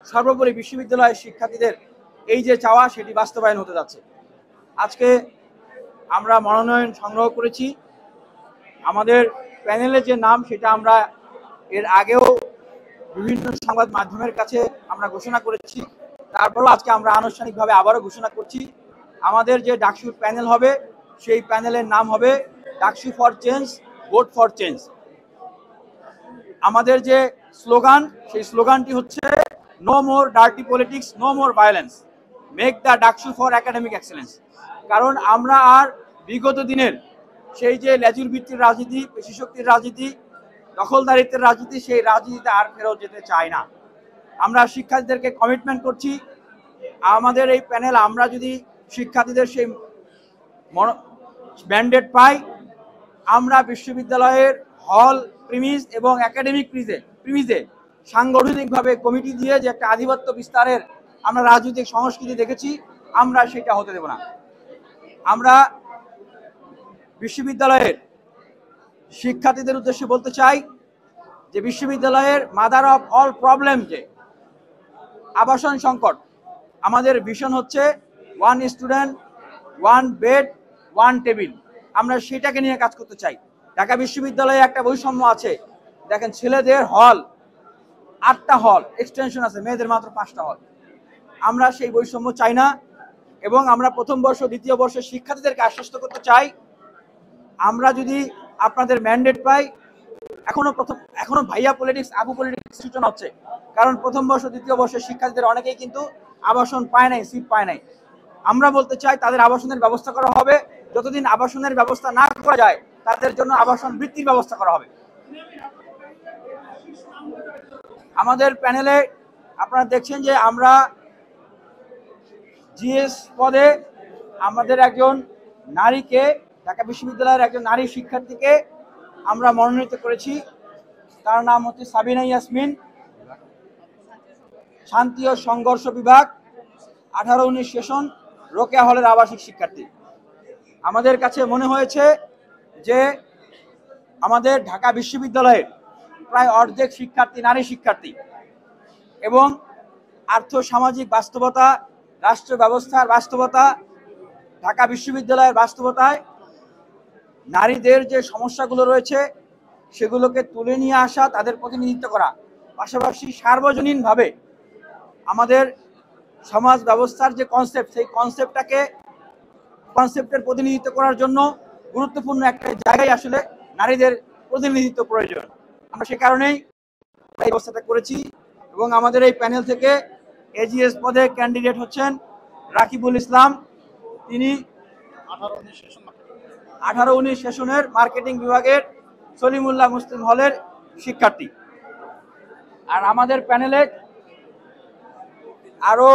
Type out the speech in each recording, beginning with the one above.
সর্বোপরি বিশ্ববিদ্যালয়ের শিক্ষার্থীদের এই যে চাওয়া সেটি বাস্তবায়ন হতে যাচ্ছে। আজকে আমরা মনোনয়ন সংগ্রহ করেছি। আমাদের প্যানেলের যে নাম সেটা আমরা এর আগেও বিভিন্ন সংবাদ মাধ্যমের কাছে আমরা ঘোষণা করেছি, তারপরও আজকে আমরা আনুষ্ঠানিকভাবে আবারও ঘোষণা করছি। আমাদের যে ডাকসু প্যানেল হবে সেই প্যানেলের নাম হবে DUCSU for change, vote for change. আমাদের যে স্লোগান সেই স্লোগানটি হচ্ছে no more dirty politics, no more violence, make the DUCSU for academic excellence. কারণ আমরা আর বিগত দিনের সেই যে লেজুর ভিত্তির রাজনীতি, পেশিশক্তির রাজনীতি, দখলদারিত্বের রাজনীতি, সেই রাজনীতিতে আর ফেরত যেতে চাই না। আমরা শিক্ষার্থীদেরকে কমিটমেন্ট করছি, আমাদের এই প্যানেল আমরা যদি শিক্ষার্থীদের সেই ম্যান্ডেট পাই, আমরা বিশ্ববিদ্যালয়ের হল প্রিমিস এবং একাডেমিক প্রিমিসে সাংগঠনিকভাবে কমিটি দিয়ে যে একটা আধিপত্য বিস্তারের আমরা রাজনৈতিক সংস্কৃতি দেখেছি, আমরা সেটা হতে দেব না। আমরা বিশ্ববিদ্যালয়ের শিক্ষার্থীদের উদ্দেশ্যে বলতে চাই যে বিশ্ববিদ্যালয়ের মাদার অফ অল প্রবলেম যে আবাসন সংকট, আমাদের ভিশন হচ্ছে 1 স্টুডেন্ট 1 বেড 1 টেবিল। আমরা সেটাকে নিয়ে কাজ করতে চাই। ঢাকা বিশ্ববিদ্যালয়ে একটা বৈষম্য আছে, দেখেন ছেলেদের হল 8টা হল, এক্সটেনশন আছে, মেয়েদের মাত্র 5টা হল। আমরা সেই বৈষম্য চাই না এবং আমরা প্রথম বর্ষ দ্বিতীয় বর্ষের শিক্ষার্থীদেরকে আশ্বস্ত করতে চাই, আমরা যদি আপনাদের ম্যান্ডেট পাই, এখনো ভাইয়া পলিটিক্স, আবু পলিটিক্স সূচনা হচ্ছে। কারণ প্রথম বর্ষ দ্বিতীয় বর্ষের শিক্ষার্থীদের অনেকেই কিন্তু আবাসন পায় নাই, সিট পায় নাই। আমরা বলতে চাই তাদের আবাসনের ব্যবস্থা করা হবে। যতদিন আবাসনের ব্যবস্থা না করা যায় তাদের জন্য আবাসন বৃত্তির ব্যবস্থা করা হবে। আমাদের প্যানেলে আপনারা দেখছেন যে আমরা জিএস পদে আমাদের একজন নারীকে, ঢাকা বিশ্ববিদ্যালয়ের একজন নারী শিক্ষার্থীকে আমরা মনোনীত করেছি। তার নাম হচ্ছে সাবিনা ইয়াসমিন, শান্তি ও সংঘর্ষ বিভাগ, 18-19 সেশন, রোকেয়া হলের আবাসিক শিক্ষার্থী। আমাদের কাছে মনে হয়েছে যে আমাদের ঢাকা বিশ্ববিদ্যালয়ের প্রায় অর্ধেক শিক্ষার্থী নারী শিক্ষার্থী এবং আর্থ সামাজিক বাস্তবতা, রাষ্ট্র ব্যবস্থার বাস্তবতা, ঢাকা বিশ্ববিদ্যালয়ের বাস্তবতায় নারীদের যে সমস্যাগুলো রয়েছে সেগুলোকে তুলে নিয়ে আসা, তাদের প্রতিনিধিত্ব করা, পাশাপাশি সার্বজনীনভাবে আমাদের সমাজ ব্যবস্থার যে কনসেপ্ট, সেই কনসেপ্টের প্রতিনিধিত্ব করার জন্য গুরুত্বপূর্ণ একটা জায়গায় আসলে নারীদের প্রতিনিধিত্ব প্রয়োজন। আমরা সে কারণেই এই ব্যবস্থাটা করেছি এবং আমাদের এই প্যানেল থেকে এজিএস পদে ক্যান্ডিডেট হচ্ছেন রাকিবুল ইসলাম। তিনি 18-19 সেশনের মার্কেটিং বিভাগের সলিমুল্লাহ মুসলিম হলের শিক্ষার্থী। আর আমাদের প্যানেলে আরো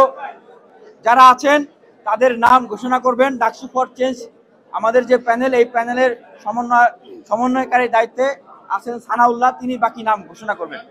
যারা আছেন তাদের নাম ঘোষণা করবেন ডাকসু ফর চেঞ্জ। আমাদের যে প্যানেল, এই প্যানেলের সমন্বয়কারী দায়িত্বে আছেন সানাউল্লাহ, তিনি বাকি নাম ঘোষণা করবেন।